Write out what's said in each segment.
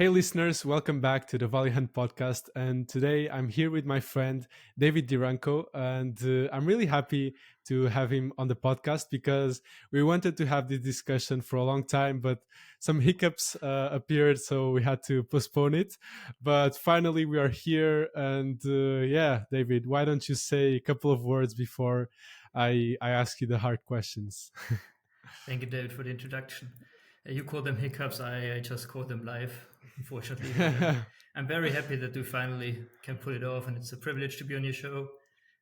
Hey, listeners, welcome back to the ValueHunt podcast. And today I'm here with my friend David Diranko, and I'm really happy to have him on the podcast because we wanted to have this discussion for a long time, but some hiccups appeared, so we had to postpone it. But finally, we are here, and yeah, David, why don't you say a couple of words before I ask you the hard questions? Thank you, David, for the introduction. You call them hiccups. I just call them life, unfortunately. But I'm very happy that we finally can pull it off, and it's a privilege to be on your show.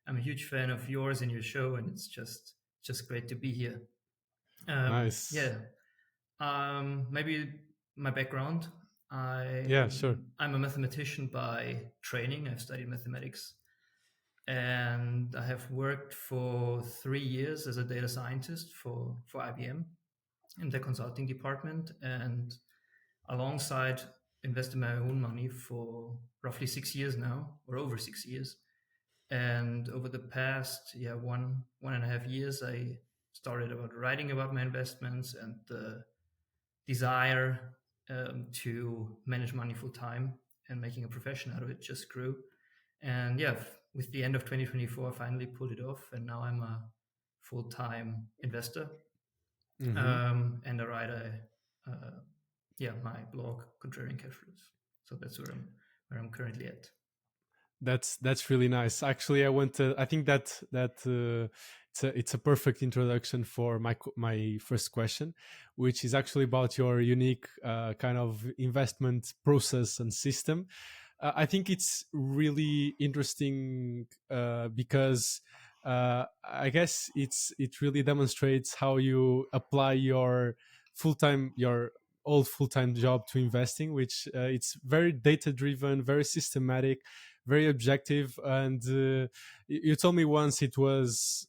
I'm a huge fan of yours and your show, and it's just great to be here. Nice. Yeah. Maybe my background. Yeah, sure. I'm a mathematician by training. I've studied mathematics, and I have worked for 3 years as a data scientist for IBM in the consulting department, and alongside invested my own money for roughly 6 years now, or over 6 years. And over the past one and a half years, I started about writing about my investments, and the desire to manage money full time and making a profession out of it just grew. And yeah, with the end of 2024, I finally pulled it off, and now I'm a full time investor, Hmm. and I write my blog, Contrarian Cash Flows. So that's where I'm currently at. That's really nice. Actually, I think it's a perfect introduction for my first question, which is actually about your unique kind of investment process and system. I think it's really interesting because I guess it really demonstrates how you apply your old full-time job to investing, which it's very data driven, very systematic, very objective. And you told me once it was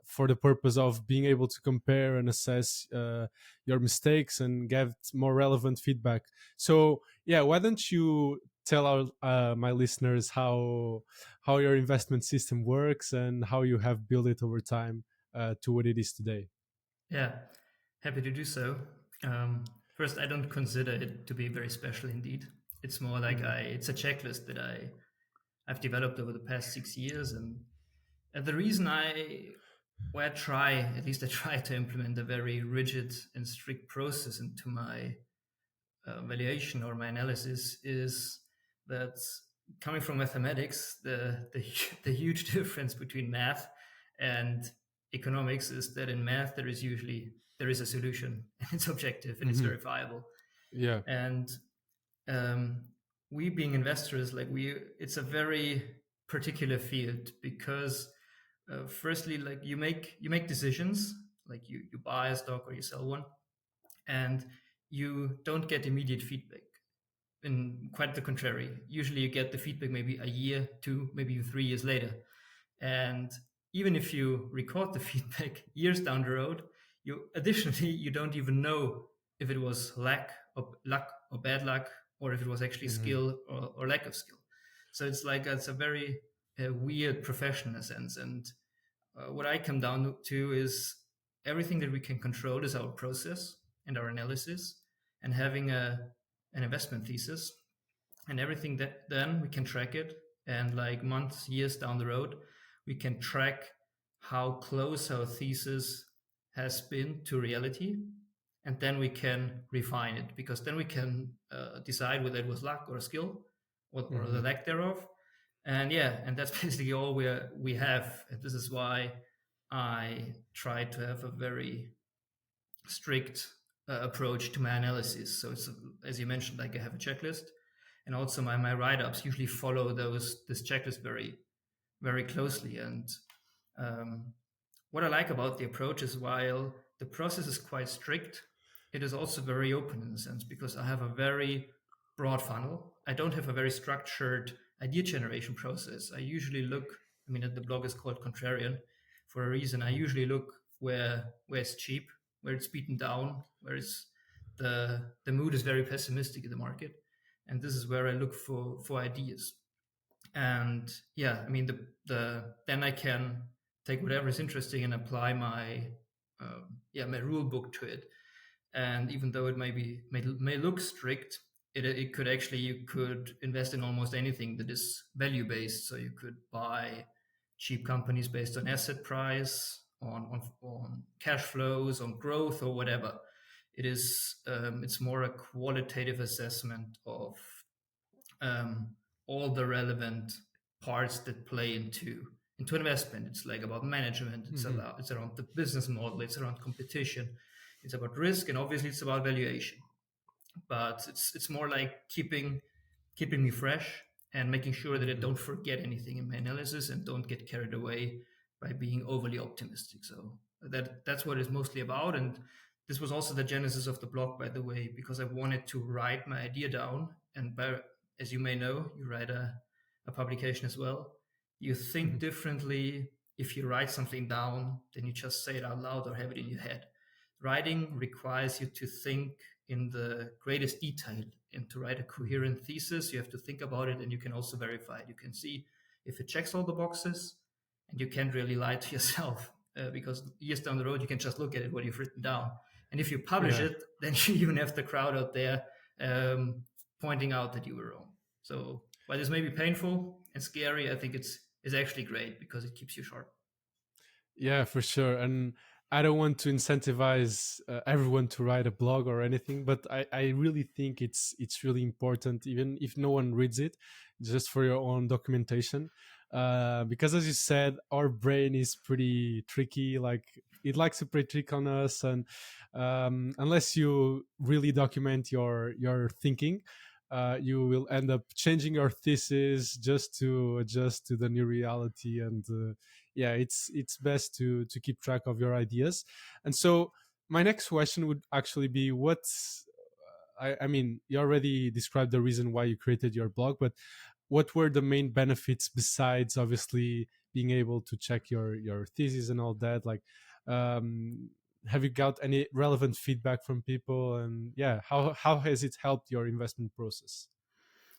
for the purpose of being able to compare and assess your mistakes and get more relevant feedback. So yeah, why don't you tell my listeners how your investment system works and how you have built it over time to what it is today? Yeah, happy to do so. First, I don't consider it to be very special indeed. It's more like Mm-hmm. it's a checklist that I've developed over the past 6 years, and the reason I try, at least I try to implement a very rigid and strict process into my valuation or my analysis is that, coming from mathematics, the huge difference between math and economics is that in math there is a solution and it's objective and it's Mm-hmm. verifiable. Yeah. And um, we being investors, it's a very particular field because firstly, like you make decisions, like you buy a stock or you sell one, and you don't get immediate feedback. And quite the contrary. Usually you get the feedback maybe a year, two, maybe even 3 years later. And even if you record the feedback years down the road, you don't even know if it was luck or bad luck, or if it was actually Mm-hmm. skill or lack of skill. So it's a very weird profession in a sense. And what I come down to is everything that we can control is our process and our analysis, and having an investment thesis, and everything that then we can track it, and like months, years down the road, we can track how close our thesis has been to reality, and then we can refine it, because then we can decide whether it was luck or skill, or the Mm-hmm. lack thereof. And yeah, and that's basically all we have. And this is why I try to have a very strict approach to my analysis. So it's, as you mentioned, like I have a checklist, and also my write-ups usually follow this checklist very closely. And um, what I like about the approach is, while the process is quite strict, it is also very open in a sense, because I have a very broad funnel. I don't have a very structured idea generation process. I usually look, I mean, the blog is called Contrarian for a reason. I usually look where it's cheap, where it's beaten down, where it's the mood is very pessimistic in the market, and this is where I look for ideas. And yeah, I mean, the then I can take whatever is interesting and apply my rule book to it. And even though it may look strict, it could actually, you could invest in almost anything that is value based. So you could buy cheap companies based on asset price, on cash flows, on growth, or whatever. It's more a qualitative assessment of um, all the relevant parts that play into investment. It's like about management. Hmm. It's around the business model. It's around competition. It's about risk, and obviously it's about valuation. But it's more like keeping me fresh and making sure that I Hmm. don't forget anything in my analysis and don't get carried away by being overly optimistic. So that's what it's mostly about. And this was also the genesis of the blog, by the way, because I wanted to write my idea down. And as you may know, you write a publication as well. You think Hmm. differently if you write something down than you just say it out loud or have it in your head. Writing requires you to think in the greatest detail, and to write a Hmm. coherent thesis you have to think about it, and you can also verify it. You can see if it checks all the boxes, and you can't really lie to yourself, because years down the road you can just look at it what you've written down. And if you publish Yeah. it, then you even have the crowd out there um, pointing out that you were wrong. So while this may be painful and scary, I think it's actually great because it keeps you sharp. Yeah, for sure. And I don't want to incentivize everyone to write a blog or anything, but I really think it's really important, even if no one reads it, just for your own documentation. Because as you said, our brain is pretty tricky. Like it likes to play trick on us, and unless you really document your thinking, you will end up changing your thesis just to adjust to the new reality. And yeah, it's best to keep track of your ideas. And so my next question would actually be I mean, you already described the reason why you created your blog, but what were the main benefits besides obviously being able to check your thesis and all that? Like, um, have you got any relevant feedback from people? And yeah, how has it helped your investment process?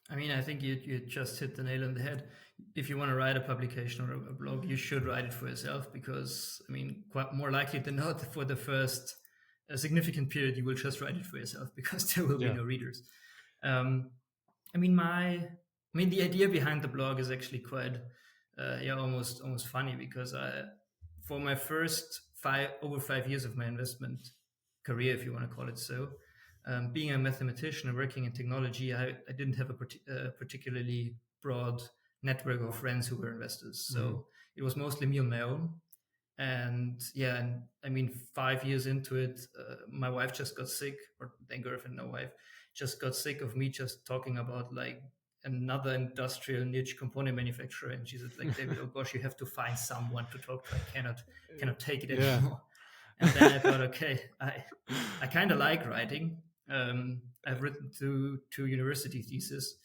I mean, I think you just hit the nail on the head. If you want to write a publication or a blog, you should write it for yourself because, I mean, quite more likely than not, for the first a significant period, you will just write it for yourself because there will be Yeah. no readers. Um, I mean, the idea behind the blog is actually quite, yeah, almost funny because for my first over 5 years of my investment career, if you want to call it so, being a mathematician and working in technology, I didn't have a particularly broad network of friends who were investors. Hmm. So it was mostly me on my own. And yeah, and I mean, 5 years into it, my wife just got sick, or then girlfriend, no wife, just got sick of me just talking about like another industrial niche component manufacturer. And she said, like, David, oh gosh, you have to find someone to talk to. I cannot take it Yeah. anymore. And then I thought, okay, I kind of like writing. I've written two university theses,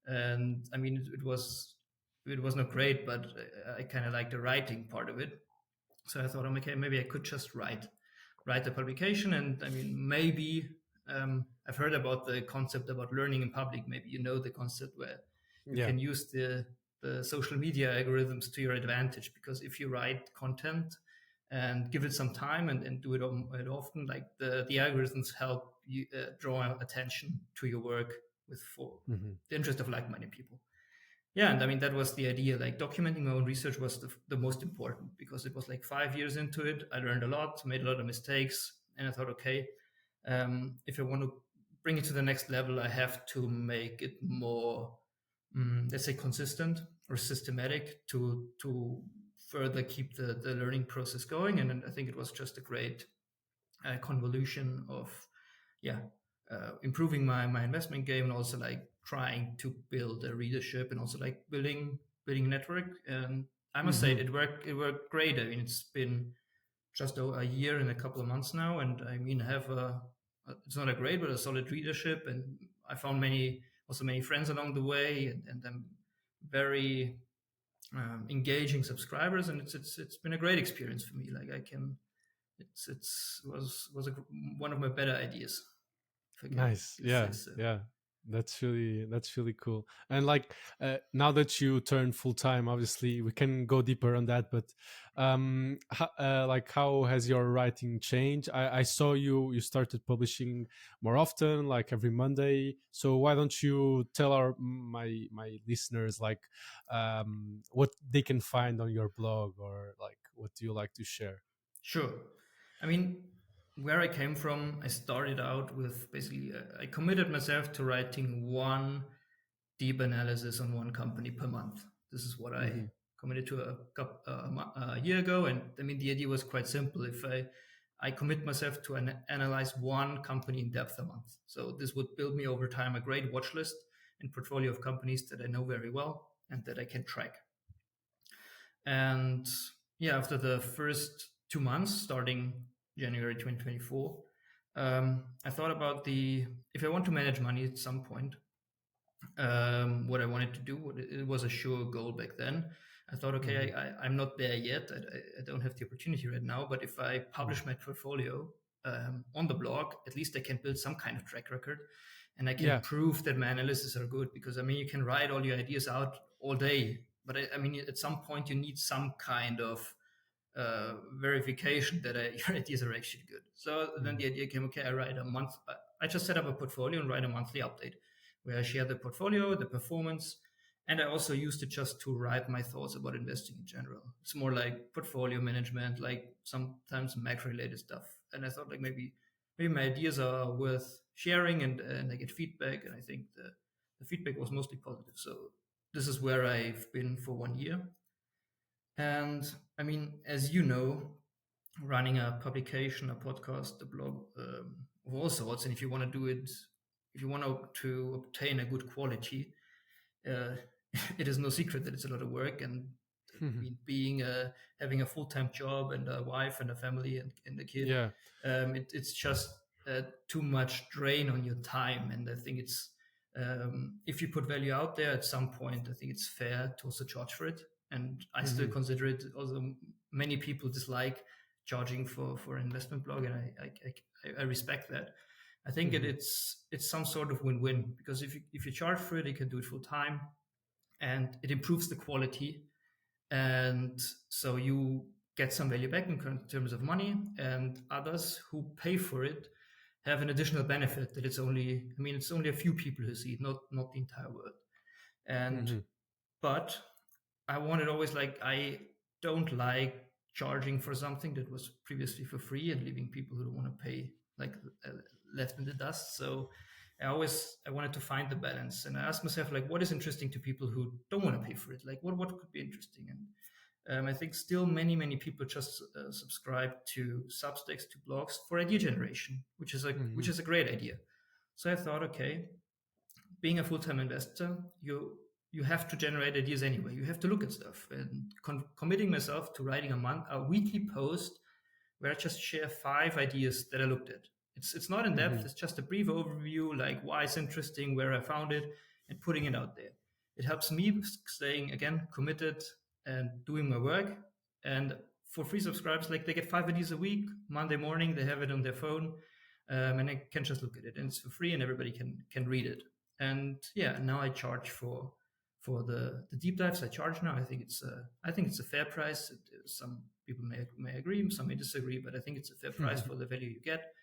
and I mean, it was not great, but I kind of like the writing part of it. So I thought, okay, maybe I could just write the publication. And I mean, maybe I've heard about the concept about learning in public. Maybe you know the concept where you Yeah. can use the social media algorithms to your advantage, because if you write content and give it some time and do it often, like the algorithms help you draw attention to your work with for Hmm. the interest of like-minded people. Yeah, and I mean that was the idea. Like documenting my own research was the most important because it was like 5 years into it. I learned a lot, made a lot of mistakes, and I thought, okay, if I want to bring it to the next level, I have to make it more, let's say, consistent or systematic to further keep the learning process going. And I think it was just a great convolution of, yeah, improving my investment game, and also like trying to build a readership, and also like building a network. And I must say Hmm. it worked great. I mean, it's been just a year and a couple of months now, and I mean, I have it's not a great but a solid readership, and I found many friends along the way, and I'm very engaging subscribers, and it's been a great experience for me. Like I can it's was one of my better ideas, if I can Nice. say Yeah. so. Yeah. That's really cool. And like now that you turn full time, obviously we can go deeper on that. But like how has your writing changed? I saw you started publishing more often, like every Monday. So why don't you tell my listeners like what they can find on your blog, or like what do you like to share? Sure. I mean, where I came from, I started out with basically, I committed myself to writing one deep analysis on one company per month. This is what I Hmm. committed to a year ago. And I mean, the idea was quite simple. If I commit myself to analyze one company in depth a month. So this would build me over time a great watch list and portfolio of companies that I know very well and that I can track. And yeah, after the first 2 months, starting January 2024, I thought about if I want to manage money at some point, what I wanted to do. It was a sure goal back then. I thought, Hmm. okay, I'm not there yet. I don't have the opportunity right now. But if I publish my portfolio on the blog, at least I can build some kind of track record, and I can Yeah. prove that my analysis are good. Because I mean, you can write all your ideas out all day, but I mean, at some point you need some kind of verification that your ideas are actually good. So then Hmm. the idea came, okay, I write a month. I just set up a portfolio and write a monthly update where I share the portfolio, the performance, and I also used it just to write my thoughts about investing in general. It's more like portfolio management, like sometimes macro related stuff. And I thought like maybe my ideas are worth sharing, and I get feedback. And I think the feedback was mostly positive. So this is where I've been for 1 year. And I mean, as you know, running a publication, a podcast, a blog, of all sorts, and if you want to do it, if you want to obtain a good quality, uh, it is no secret that it's a lot of work. And I Hmm. mean, having a full time job and a wife and a family and a kid, Yeah. it's just too much drain on your time. And I think it's if you put value out there at some point, I think it's fair to also charge for it. And I still Hmm. consider it. Although many people dislike charging for an investment blog, and I respect that. I think Hmm. it's some sort of win-win, because if you charge for it, you can do it full time, and it improves the quality, and so you get some value back in terms of money, and others who pay for it have an additional benefit that it's only a few people who see it, not the entire world. And Hmm. but I wanted always, like, I don't like charging for something that was previously for free and leaving people who don't want to pay like uh, left in the dust. So I wanted to find the balance, and I asked myself, like, what is interesting to people who don't want to pay for it? Like, what could be interesting? And I think still many people just subscribe to Substacks, to blogs for idea generation, which Hmm. is a great idea. So I thought, okay, being a full-time investor, you have to generate ideas anyway. You have to look at stuff, and committing myself to writing a weekly post where I just share 5 ideas that I looked at. It's not in depth. Hmm. It's just a brief overview, like why it's interesting, where I found it, and putting it out there. It helps me staying again committed and doing my work. And for free subscribers, like, they get 5 ideas a week. Monday morning, they have it on their phone, and they can just look at it, and it's for free, and everybody can read it. And yeah, now I charge for the deep dives. I charge now. I think it's a fair price. Some people may agree, some may disagree, but I think it's a fair price Hmm. for the value you get.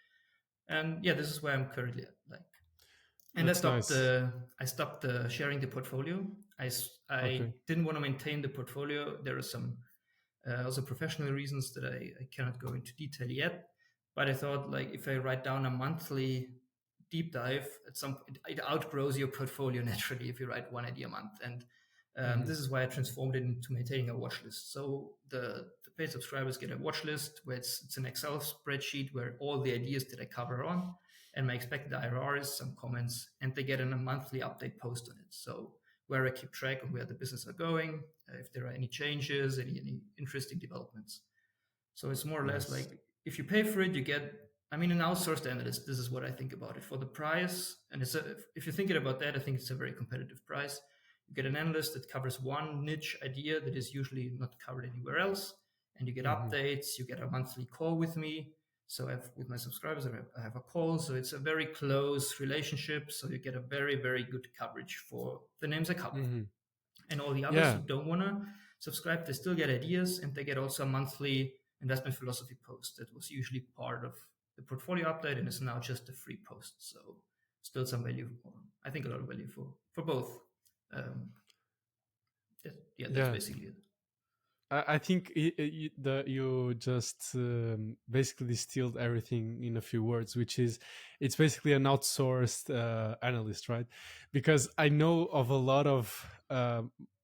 And yeah, this is where I'm currently at. Like, and That's nice. I stopped sharing the portfolio. I Okay. didn't want to maintain the portfolio. There are some also professional reasons that I cannot go into detail yet. But I thought, like, if I write down a monthly deep dive, at some point it outgrows your portfolio naturally if you write one idea a month. And Hmm. this is why I transformed it into maintaining a watch list. So the paid subscribers get a watch list where it's an Excel spreadsheet where all the ideas that I cover on, and my expected IRR is some comments, and they get a monthly update post on it. So where I keep track of where the business are going, if there are any changes, any interesting developments. So it's more or less Nice. like, if you pay for it, you get. I mean, an outsourced analyst. This is what I think about it. For the price, and if you're thinking about that, I think it's a very competitive price. You get an analyst that covers one niche idea that is usually not covered anywhere else, and you get Hmm. updates. You get a monthly call with me. So with my subscribers, I have a call. So it's a very close relationship. So you get a very, very good coverage for the names I cover. Hmm. And all the others Yeah. who don't want to subscribe, they still get ideas, and they get also a monthly investment philosophy post that was usually part of the portfolio update and is now just a free post. So still some value, I think a lot of value for both. Um, yeah, that's Yeah. basically it. I think you just basically distilled everything in a few words, which is it's basically an outsourced analyst, right? Because I know of a lot of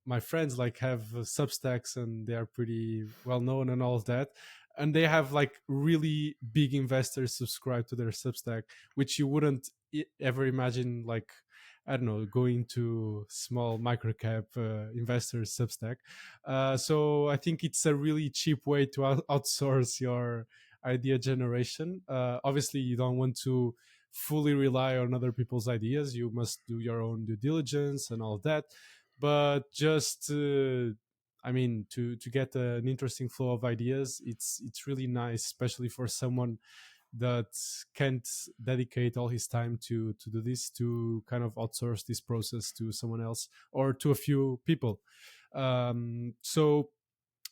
my friends like have Substacks and they are pretty well known and all of that, and they have like really big investors subscribe to their Substack, which you wouldn't ever imagine like. I don't know, going to small microcap investors Substack. So I think it's a really cheap way to outsource your idea generation. Obviously, you don't want to fully rely on other people's ideas. You must do your own due diligence and all of that. But just, I mean, to get an interesting flow of ideas, it's really nice, especially for someone that can't dedicate all his time to do this, to kind of outsource this process to someone else or to a few people. So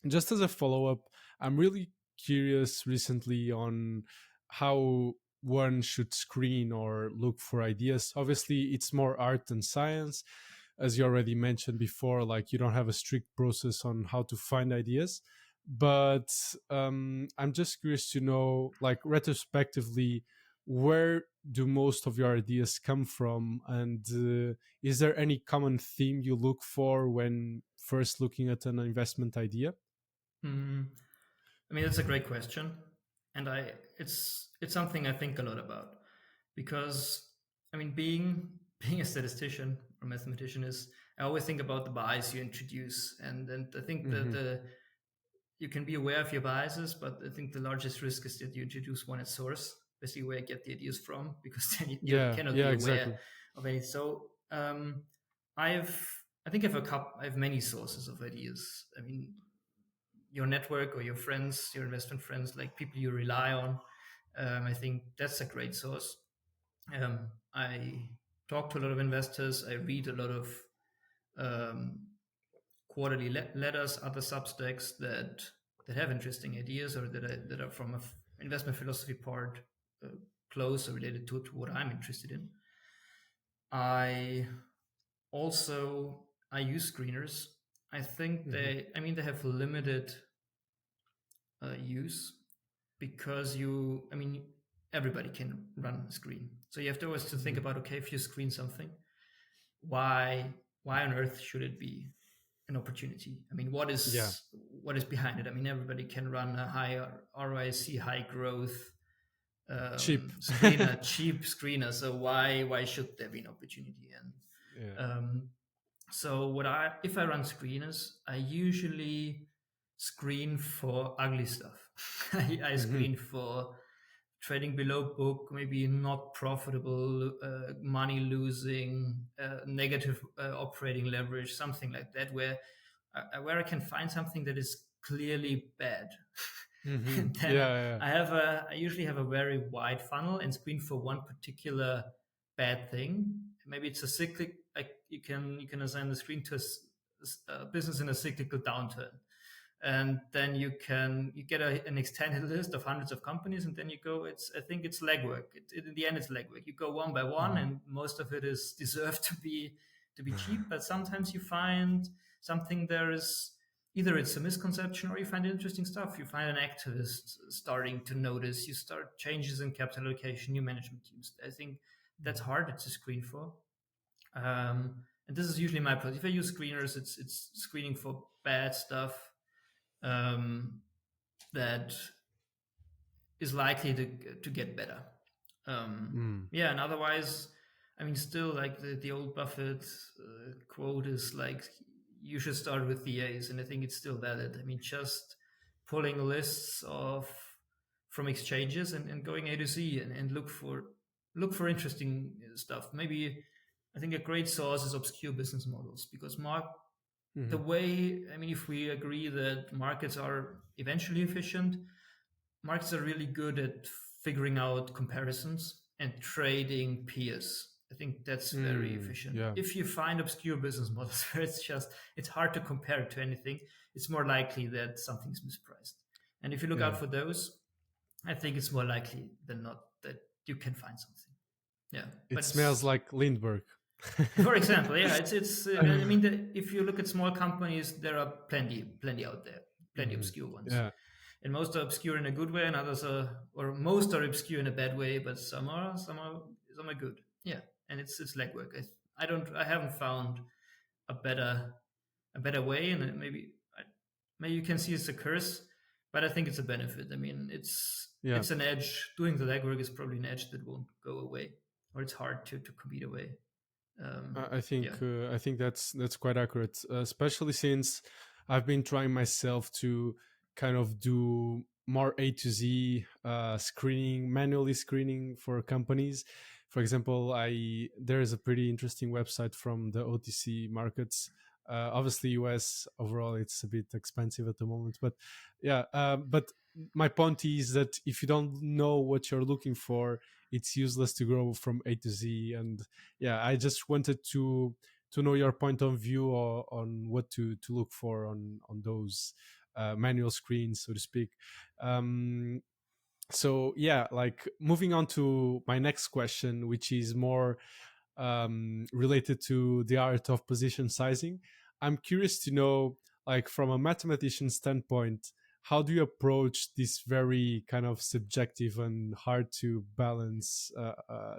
just as a follow up, I'm really curious recently on how one should screen or look for ideas. Obviously, it's more art than science. As you already mentioned before, like you don't have a strict process on how to find ideas. But I'm just curious to know, like retrospectively, where do most of your ideas come from? And is there any common theme you look for when first looking at an investment idea? Mm, I mean, that's a great question, and it's something I think a lot about because I mean, being a statistician or mathematician is I always think about the bias you introduce, and I think that Hmm. the you can be aware of your biases, but I think the largest risk is that you introduce one at source, basically where you get the ideas from, because then you Yeah, cannot yeah, be aware exactly. of any. So I've I think I have many sources of ideas. I mean, your network or your friends, your investment friends, like people you rely on. I think that's a great source. I talk to a lot of investors. I read a lot of um, quarterly letters, other substacks that have interesting ideas or that are from a investment philosophy part uh, close or related to what I'm interested in. I also I use screeners. I think Hmm. they have limited use because everybody can run a screen. So you have to always to think Hmm. about, okay, if you screen something, why why on earth should it be an opportunity? I mean, Yeah, what is behind it? I mean, everybody can run a high ROIC, high growth cheap. screener, cheap screener. So why should there be an opportunity? And Yeah. so what I if I run screeners, I usually screen for ugly stuff. I Hmm. screen for trading below book, maybe not profitable, money losing, negative operating leverage, something like that, where I can find something that is clearly bad. Hmm. And then Yeah, I usually have a very wide funnel and screen for one particular bad thing. Maybe it's a cyclic, like you can assign the screen to a business in a cyclical downturn, and then you get an extended list of hundreds of companies, and then you go, I think it's legwork. In the end, it's legwork. You go one by one, yeah. and most of it is deserved to be cheap, but sometimes you find something there is either it's a misconception or you find interesting stuff. You find an activist starting to notice, you start changes in capital allocation, new management teams. I think that's harder to screen for. And this is usually my approach. If I use screeners, it's screening for bad stuff, um, that is likely to get better. Mm. Yeah, and otherwise, I mean, still like the old Buffett quote is like, you should start with the A's, and I think it's still valid. I mean, just pulling lists of from exchanges and going A to Z and look for interesting stuff. Maybe I think a great source is obscure business models because the Hmm. way, I mean, if we agree that markets are eventually efficient, markets are really good at figuring out comparisons and trading peers. I think that's very efficient. Yeah. If you find obscure business models where it's hard to compare it to anything, it's more likely that something's mispriced. And if you look Yeah. out for those, I think it's more likely than not that you can find something. Yeah, It but smells it's, like Lindbergh. for example, yeah, it's. I mean, if you look at small companies, there are plenty out there, plenty Mhm. obscure ones, Yeah. and most are obscure in a good way, and others are, or most are obscure in a bad way, but some are good. Yeah, and it's legwork. I haven't found a better way, and maybe you can see it's a curse, but I think it's a benefit. I mean, Yeah. it's an edge. Doing the legwork is probably an edge that won't go away, or it's hard to compete away. Yeah. I think that's quite accurate, especially since I've been trying myself to kind of do more A to Z screening, manually screening for companies. For example, I there is a pretty interesting website from the OTC markets. Obviously, US overall it's a bit expensive at the moment, but yeah. But my point is that if you don't know what you're looking for, it's useless to grow from A to Z. And yeah, I just wanted to know your point of view on what to look for on those manual screens, so to speak. So yeah, like moving on to my next question, which is more related to the art of position sizing. I'm curious to know, like from a mathematician standpoint, how do you approach this very kind of subjective and hard to balance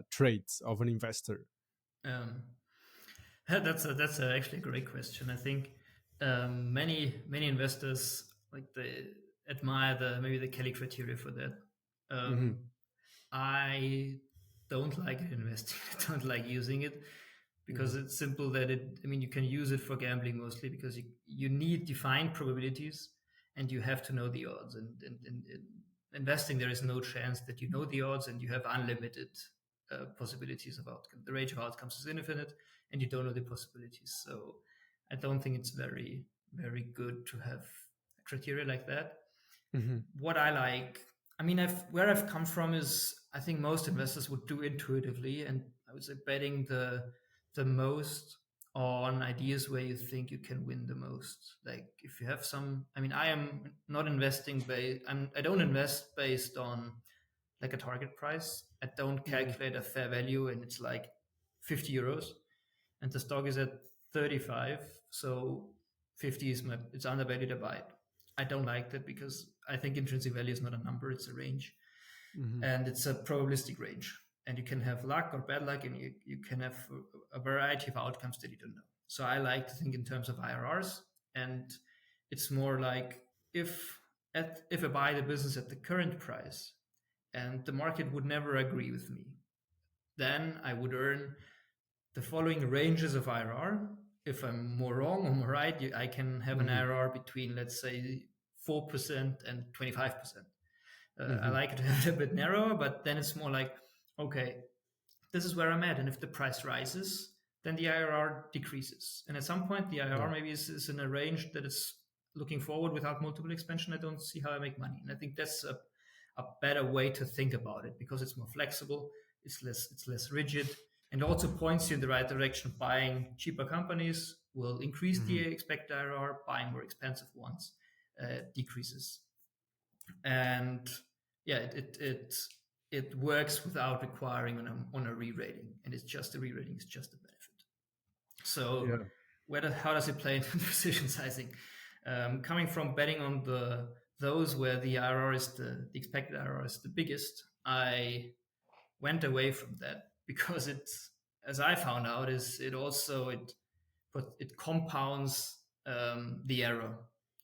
trait of an investor? Um, that's actually a great question. I think many investors like they admire the maybe the Kelly criteria for that. Hmm. Um, I don't like investing. I don't like using it because Hmm. it's simple that it. I mean, you can use it for gambling mostly because you need defined probabilities and you have to know the odds. And in investing, there is no chance that you know the odds and you have unlimited possibilities of outcome. The range of outcomes is infinite, and you don't know the possibilities. So I don't think it's very good to have criteria like that. Hmm. What I like, I mean, where I've come from is I think most investors would do intuitively, and I would say betting the most on ideas where you think you can win the most. Like if you have some, I mean, I am not investing based. I don't invest based on like a target price. I don't Hmm. calculate a fair value, and it's like 50 euros, and the stock is at 35, so 50 is it's undervalued. I buy it. I don't like that because I think intrinsic value is not a number, it's a range, Hmm. and it's a probabilistic range, and you can have luck or bad luck, and you can have a variety of outcomes that you don't know. So I like to think in terms of IRRs, and it's more like if I buy the business at the current price and the market would never agree with me, then I would earn the following ranges of IRR. If I'm more wrong or more right, I can have an Hmm. IRR between, let's say, 4% and 25%. I Hmm. like it to have it a bit narrower, but then it's more like, okay, this is where I'm at. And if the price rises, then the IRR decreases. And at some point, the Yeah. IRR maybe is in a range that is looking forward without multiple expansion. I don't see how I make money. And I think that's a better way to think about it because it's more flexible, it's less rigid, and also points you in the right direction. Buying cheaper companies will increase the Hmm. expected IRR, buying more expensive ones decreases. And yeah, it works without requiring on a re-rating, and it's just a re-rating is just a benefit. So Yeah. how does it play into decision sizing? Coming from betting on those where the IRR is the expected IRR is the biggest, I went away from that because as I found out, is it also it compounds the error.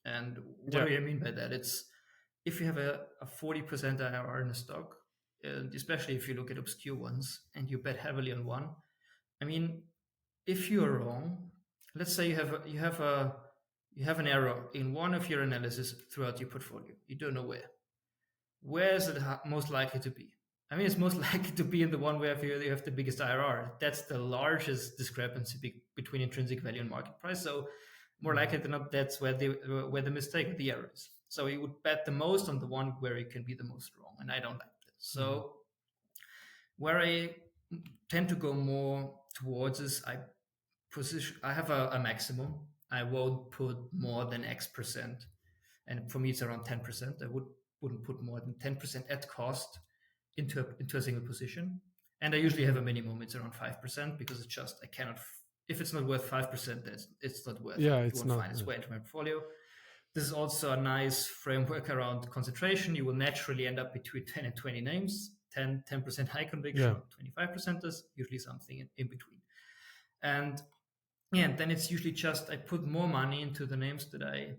And what Yeah. do I mean by that? It's if you have a 40% IRR in a stock, and especially if you look at obscure ones and you bet heavily on one, I mean, if you are wrong, let's say you have an error in one of your analysis throughout your portfolio. You don't know where is it most likely to be? I mean, it's most likely to be in the one where you have the biggest IRR. That's the largest discrepancy between intrinsic value and market price. So more Hmm. likely than not, that's where the mistake, the error is. So you would bet the most on the one where you can be the most wrong, and I don't like that. Mhm. So where I tend to go more towards is I have a maximum. I won't put more than X%, and for me it's around 10%. Wouldn't put more than 10% at cost into a single position. And I usually have a minimum. It's around 5% because it's just I cannot. If it's not worth 5%, that's it's not worth it. Yeah, It it's won't not. find its way into my portfolio. This is also a nice framework around concentration. You will naturally end up between 10 and 20 names. 10% high conviction Yeah. or 25% is usually something in between. And yeah, and then it's usually just I put more money into the names that I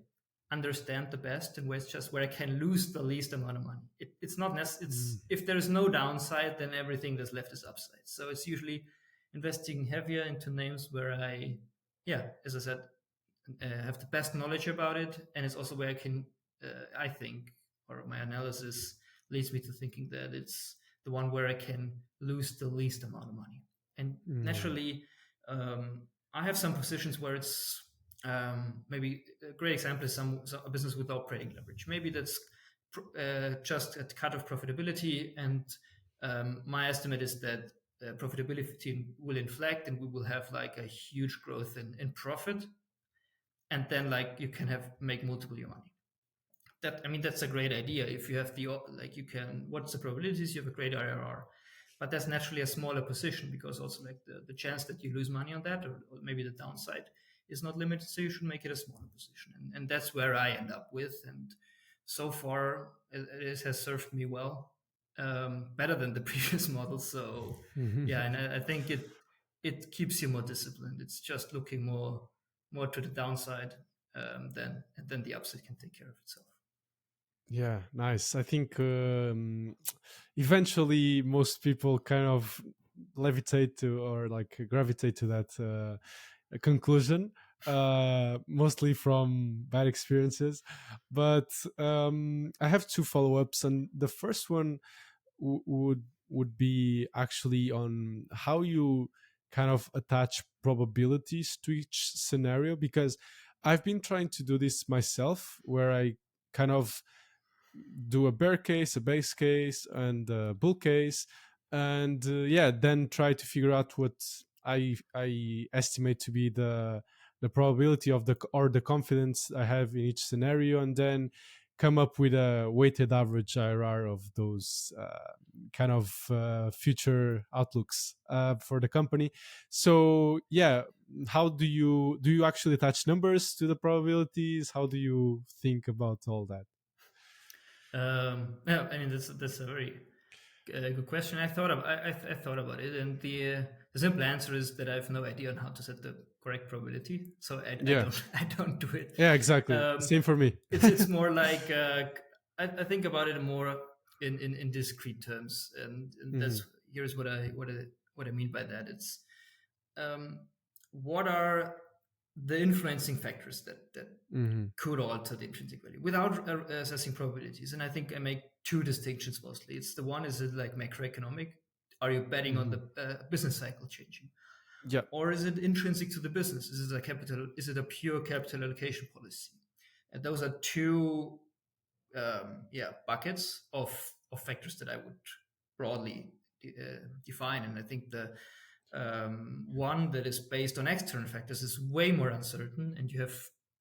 understand the best and where it's just where I can lose the least amount of money. It's not necessary. Mm. It's if there is no downside, then everything that's left is upside. So it's usually investing heavier into names where yeah, as I said, have the best knowledge about it, and it's also where I can, I think, or my analysis leads me to thinking that it's the one where I can lose the least amount of money. And Mm. naturally, I have some positions where it's maybe a great example is a business with operating leverage. Maybe that's just at cut of profitability, and my estimate is that profitability will inflect, and we will have like a huge growth in profit, and then like you can have make multiple your money. That I mean that's a great idea if you have the like you can what's the probabilities you have a great IRR, but that's naturally a smaller position because also like the chance that you lose money on that or maybe the downside is not limited, so you should make it a smaller position, and that's where I end up with, and so far it has served me well, better than the previous model. So yeah, and I think it keeps you more disciplined. It's just looking more to the downside, then the upside can take care of itself. Yeah, nice. I think eventually most people kind of levitate to or like gravitate to that conclusion, mostly from bad experiences. But I have two follow ups, and the first one would be actually on how you kind of attach probabilities to each scenario, because I've been trying to do this myself, where I kind of do a bear case, a base case, and a bull case, and yeah, then try to figure out what I estimate to be the probability of the or the confidence I have in each scenario, and then come up with a weighted average IRR of those kind of future outlooks for the company. So yeah, how do you actually attach numbers to the probabilities? How do you think about all that? Yeah, I mean that's a very good question. I thought about it, and the simple answer is that I have no idea on how to set the correct probability, so I Yeah. don't I don't do it. Yeah, exactly. Um, Same for me. it's more like I think about it more in discrete terms, and Hmm. that's here's what I mean by that. It's um, what are the influencing factors that Hmm. could alter the intrinsic value without assessing probabilities. And I think I make two distinctions mostly. It's the one is it like macroeconomic? Are you betting on Hmm. the business cycle changing, Yeah. or is it intrinsic to the business? Is it a capital? Is it a pure capital allocation policy? And those are two buckets of factors that I would broadly define. And I think the one that is based on external factors is way more uncertain, and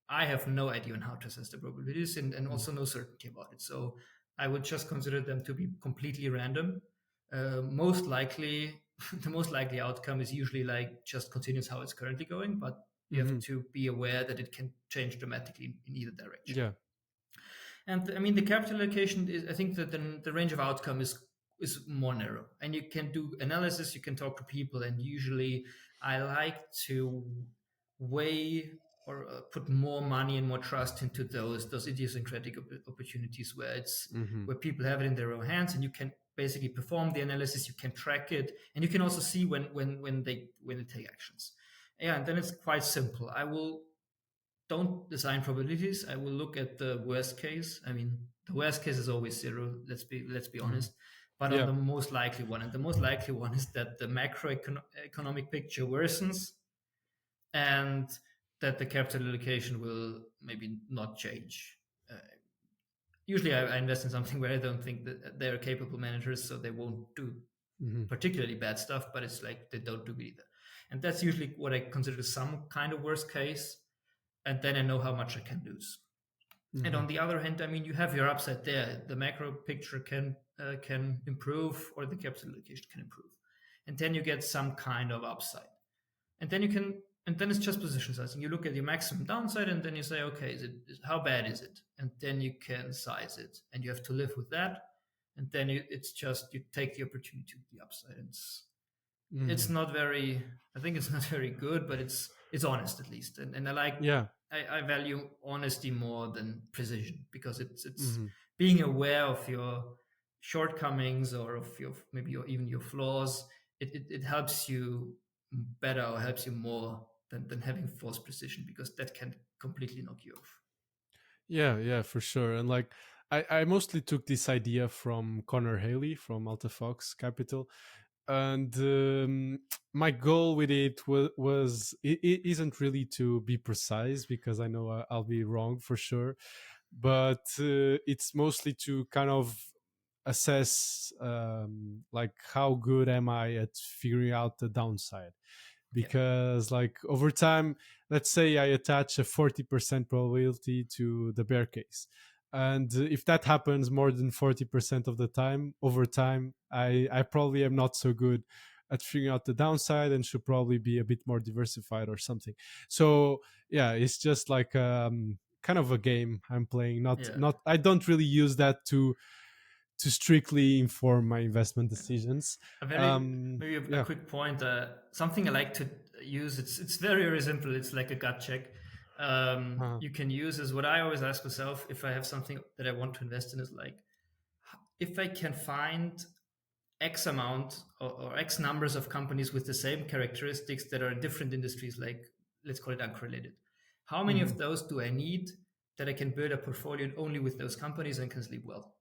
I have no idea on how to assess the probabilities, and also no certainty about it. So I would just consider them to be completely random. Most likely, the most likely outcome is usually like just continues how it's currently going, but you have Hmm. to be aware that it can change dramatically in either direction. Yeah. And I mean, the capital allocation is, I think that the range of outcome is more narrow, and you can do analysis, you can talk to people, and usually I like to weigh or put more money and more trust into those idiosyncratic opportunities where it's Hmm. where people have it in their own hands, and you can basically perform the analysis, you can track it, and you can also see when they take actions. Yeah, and then it's quite simple. I will don't design probabilities. I will look at the worst case. I mean, the worst case is always zero. Let's be Hmm. honest. But on Yeah. the most likely one, and the most likely one is that the macroeconomic picture worsens, and that the capital allocation will maybe not change. Uh, Usually I invest in something where I don't think that they're capable managers, so they won't do Hmm. particularly bad stuff, but it's like they don't do it either. And that's usually what I consider some kind of worst case. And then I know how much I can lose. And Hmm. on the other hand, I mean, you have your upside there. The macro picture can improve, or the capital allocation can improve, and then you get some kind of upside. And then you can, and then it's just position sizing. You look at your maximum downside, and then you say, okay, how bad is it? And then you can size it, and you have to live with that. And then it's just you take the opportunity with the upside. And it's Hmm. not very, I think it's not very good, but it's honest at least. And I like, Yeah. I value honesty more than precision, because it's Hmm. being aware of your shortcomings, or of your, maybe even your flaws. It helps you better, or helps you more than having false precision, because that can completely knock you off. Yeah, yeah, for sure. And like I mostly took this idea from Connor Haley from AltaFox Capital, and my goal with it it isn't really to be precise, because I know I'll be wrong for sure, but it's mostly to kind of assess like how good am I at figuring out the downside. Yeah, Because like over time, let's say I attach a 40% probability to the bear case, and if that happens more than 40% of the time, over time I probably am not so good at figuring out the downside, and should probably be a bit more diversified or something. So yeah, it's just like kind of a game I'm playing. Not yeah. not I don't really use that to strictly inform my investment decisions. A very, maybe a Yeah. quick point. Something I like to use. It's very very simple. It's like a gut check. Uh, You can use, is what I always ask myself if I have something that I want to invest in, is like, if I can find X amount, or X numbers of companies with the same characteristics that are in different industries, like, let's call it uncorrelated. How many mhm. of those do I need that I can build a portfolio only with those companies and can sleep well?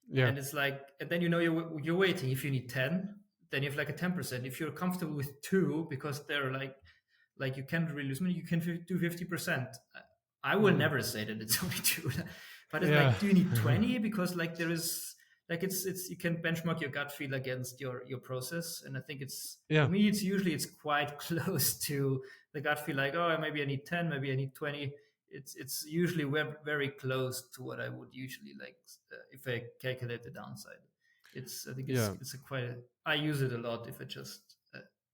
Yeah. And it's like, and then you're waiting. If you need 10, then you have like a 10%. If you're comfortable with two, because they're like you can't really lose money, you can do 50%. I will Mhm. never say that it's only two, but it's Yeah. like, do you need 20? Because like there is, like, it's you can benchmark your gut feel against your process. And I think it's, for Yeah. me, it's usually it's quite close to the gut feel, like, oh, maybe I need 10, maybe I need 20. It's usually very close to what I would usually like, if I calculate the downside. I think Yeah. it's a quite I use it a lot, if I just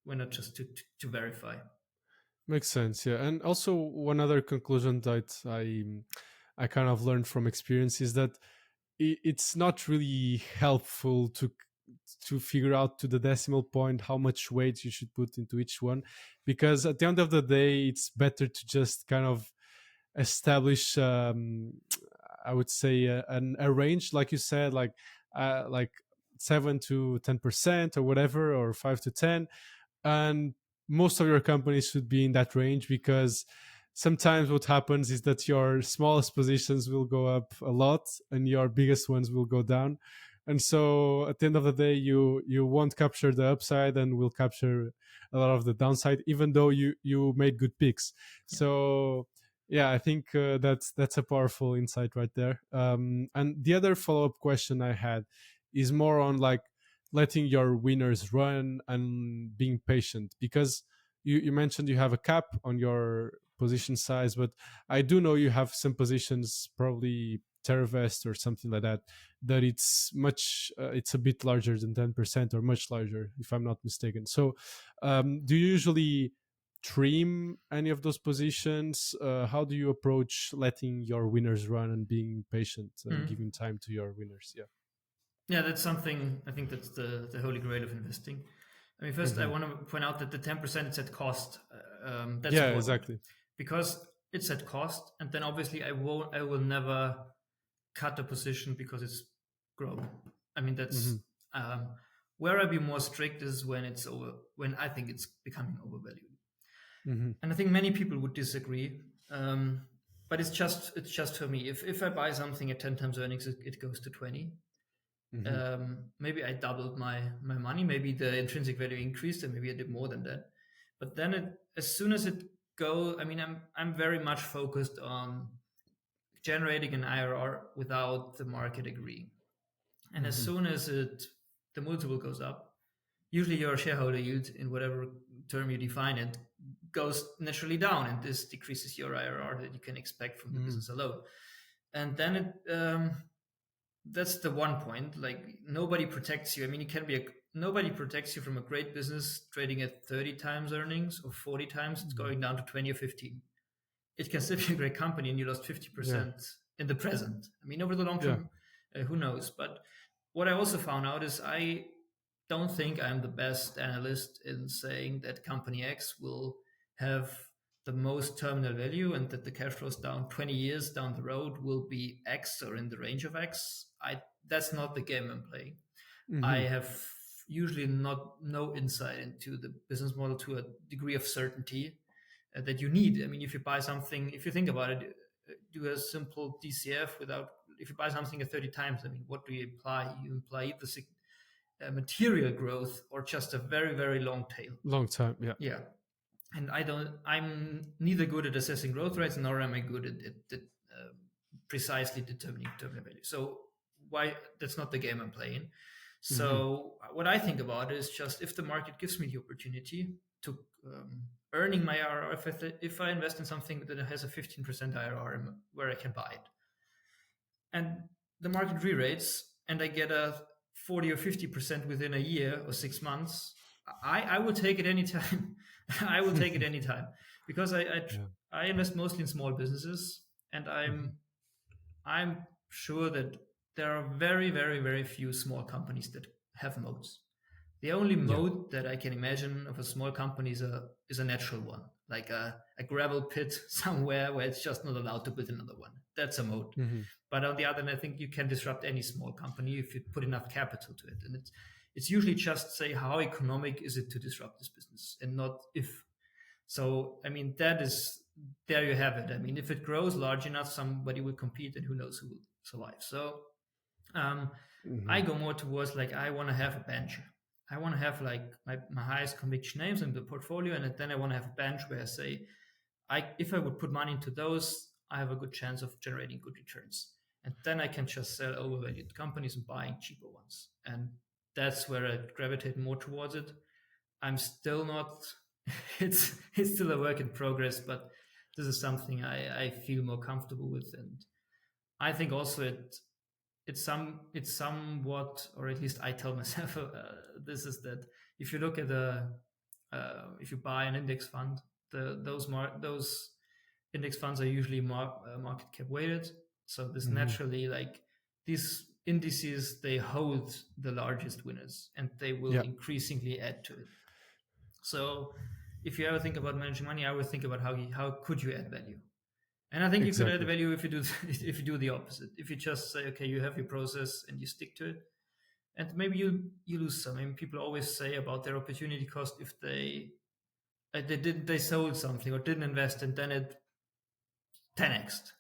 when not just to verify. Makes sense. Yeah. And also one other conclusion that I kind of learned from experience is that it's not really helpful to figure out to the decimal point how much weight you should put into each one, because at the end of the day it's better to just kind of establish I would say a range, like you said, like 7 to 10% or whatever, or 5 to 10, and most of your companies should be in that range, because sometimes what happens is that your smallest positions will go up a lot and your biggest ones will go down, and so at the end of the day you won't capture the upside and will capture a lot of the downside, even though you made good picks. Yeah. So yeah, I think that's a powerful insight right there. And the other follow-up question I had is more on like letting your winners run and being patient, because you mentioned you have a cap on your position size, but I do know you have some positions, probably Terravest or something like that, that it's a bit larger than 10% or much larger, if I'm not mistaken. So do you usually trim any of those positions? How do you approach letting your winners run and being patient and Mhm. giving time to your winners? Yeah. Yeah, that's something, I think that's the holy grail of investing. I mean, first I Hmm. want to point out that the 10% is at cost. That's Yeah, important, exactly. because it's at cost, and then obviously I will never cut a position because it's grown. I mean, that's Hmm. um, where I be more strict is when it's over, when I think it's becoming overvalued. Hmm. And I think many people would disagree. Um, but it's just for me. If I buy something at 10 times earnings, it goes to 20. Hmm. Maybe I doubled my money. Maybe the intrinsic value increased, and maybe I did more than that. But then as soon as it go, I mean, I'm very much focused on generating an IRR without the market agreeing. And as Hmm. soon as the multiple goes up, usually your shareholder yield, in whatever term you define it, goes naturally down, and this decreases your IRR that you can expect from the Hmm. business alone. And then that's the one point. Like, nobody protects you. I mean, nobody protects you from a great business trading at 30 times earnings or 40 times. It's going down to 20 or 15. It can still be a great company, and you lost Yeah. 50% in the present. I mean, over the long Yeah. term, who knows? But what I also found out is I don't think I'm the best analyst in saying that company X will have the most terminal value and that the cash flows down 20 years down the road will be X or in the range of X. That's not the game I'm playing. I Hmm. have usually not no insight into the business model to a degree of certainty that you need. I mean, if you buy something, if you think about it, do a simple DCF without. If you buy something at 30 times, I mean, what do you imply? You imply either material growth or just a very, very long tail. Long time. Yeah. Yeah. And I'm neither good at assessing growth rates nor am I good at precisely determining terminal value. So why that's not the game I'm playing. Hmm. So what I think about is just if the market gives me the opportunity to earning my IRR, if I invest in something that has a 15% IRR where I can buy it, and the market re-rates and I get a 40 or 50% within a year or 6 months, I will take it anytime. I will take it anytime because Yeah. I invest mostly in small businesses, and Hmm. I'm sure that there are very, very, very few small companies that have moats. The only Yeah. mode that I can imagine of a small company is a natural one, like a gravel pit somewhere where it's just not allowed to build another one. That's a mode. Hmm. But on the other hand, I think you can disrupt any small company if you put enough capital to it. And it's usually just say how economic is it to disrupt this business and not if. So I mean that is there you have it. I mean if it grows large enough, somebody will compete, and who knows who will survive. So um, I Hmm. go more towards like I want to have a bench. I want to have like my highest conviction names in the portfolio, and then I want to have a bench where I say, if I would put money into those, I have a good chance of generating good returns, and then I can just sell overvalued companies and buying cheaper ones, and that's where I gravitate more towards it. I'm still not. It's still a work in progress, but this is something I feel more comfortable with, and I think also it's somewhat, or at least I tell myself this is that if you look at if you buy an index fund, those index funds are usually market cap weighted. So this Hmm. naturally, like, these indices, they hold the largest winners and they will Yeah. increasingly add to it. So if you ever think about managing money, I would think about how could you add value. And I think you could add Exactly. value if you do if you do the opposite. If you just say, okay, you have your process and you stick to it, and maybe you lose some. I mean, people always say about their opportunity cost if they sold something or didn't invest and then it 10x.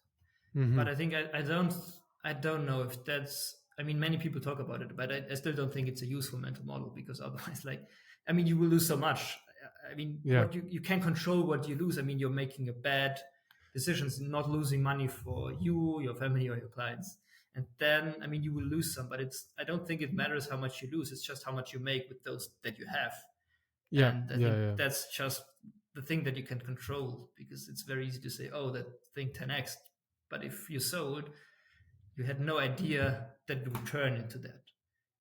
Hmm. But I think I don't know if that's. I mean, many people talk about it, but I still don't think it's a useful mental model because otherwise, like, I mean, you will lose so much. I mean, Yeah. what you can control what you lose. I mean, you're making a bad decisions, not losing money for you, your family, or your clients. And then, I mean, you will lose some, but I don't think it matters how much you lose. It's just how much you make with those that you have. Yeah. And I Yeah. think Yeah. that's just the thing that you can control because it's very easy to say, oh, that thing 10x. But if you sold, you had no idea that it would turn into that.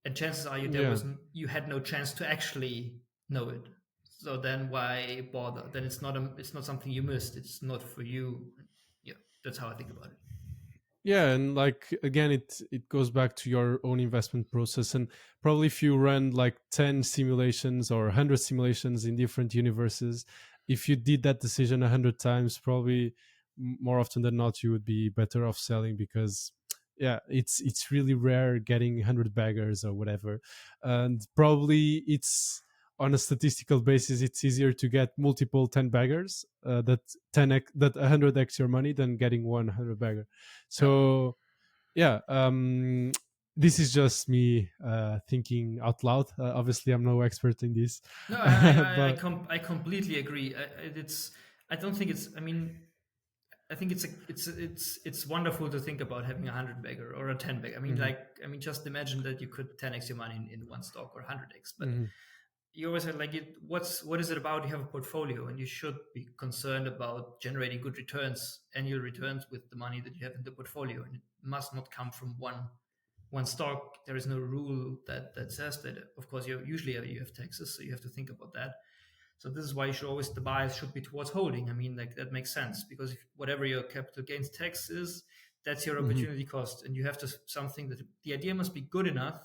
And chances are Yeah. you had no chance to actually know it. So then why bother? Then it's not something you missed. It's not for you. Yeah, that's how I think about it. Yeah, and like again, it goes back to your own investment process, and probably if you run like 10 simulations or 100 simulations in different universes, if you did that decision 100 times, probably more often than not you would be better off selling, because yeah, it's really rare getting 100 baggers or whatever, and probably it's on a statistical basis it's easier to get multiple 10 baggers, that 10x, that 100x your money, than getting 100 bagger. Yeah. So yeah, this is just me thinking out loud. Obviously I'm no expert in this. No, But I completely agree. It's I don't think it's. I mean, I think it's wonderful to think about having a 100 bagger or a 10 bagger. I mean, Hmm. just imagine that you could 10x your money in one stock or 100x. But Hmm. you always have like what is it about? You have a portfolio, and you should be concerned about generating good returns, annual returns with the money that you have in the portfolio, and it must not come from one stock. There is no rule that says that. Of course, you have taxes, so you have to think about that. So this is why you should always the bias should be towards holding. I mean, like that makes sense because if, whatever your capital gains tax is, that's your Hmm. opportunity cost, and you have to something that the idea must be good enough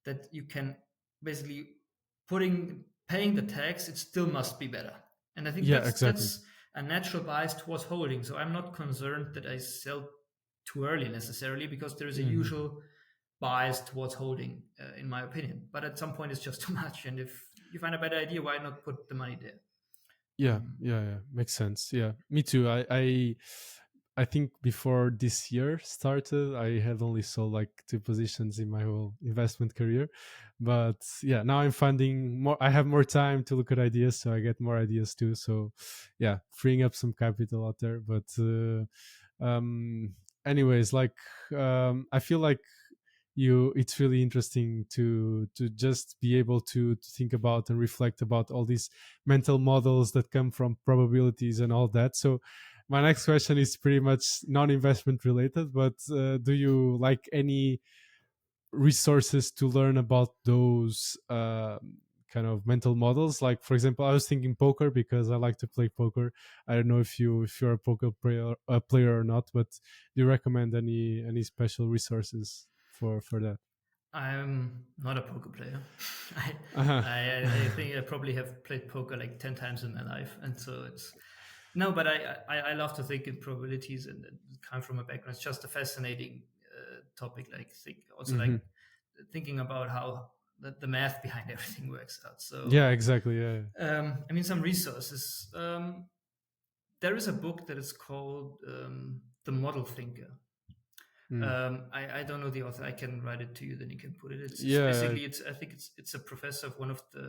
that you can basically putting paying the tax. It still must be better, and I think Yeah, exactly. that's a natural bias towards holding. So I'm not concerned that I sell too early necessarily because there is a Hmm. usual bias towards holding, in my opinion. But at some point, it's just too much. And if you find a better idea, why not put the money there? Yeah, Um, yeah, yeah. Makes sense. Yeah, me too. I think before this year started, I had only sold like two positions in my whole investment career. But yeah, now I'm finding more. I have more time to look at ideas, so I get more ideas too. So yeah, freeing up some capital out there. But um, anyways, like I feel like it's really interesting to just be able to think about and reflect about all these mental models that come from probabilities and all that. So my next question is pretty much non-investment related, but do you like any resources to learn about those kind of mental models? Like, for example, I was thinking poker because I like to play poker. I don't know if you're a poker player or not, but do you recommend any special resources for that? I'm not a poker player. I, Uh-huh. I think I probably have played poker like 10 times in my life, and so it's no. But I love to think in probabilities, and come from a background. It's just a fascinating topic. Like also like Hmm. thinking about how the math behind everything works out. So Yeah, exactly. Yeah. I mean, some resources. There is a book that is called The Model Thinker. Mm. I don't know the author. I can write it to you, then you can put it. It's Yeah. basically it's I think it's a professor of one of the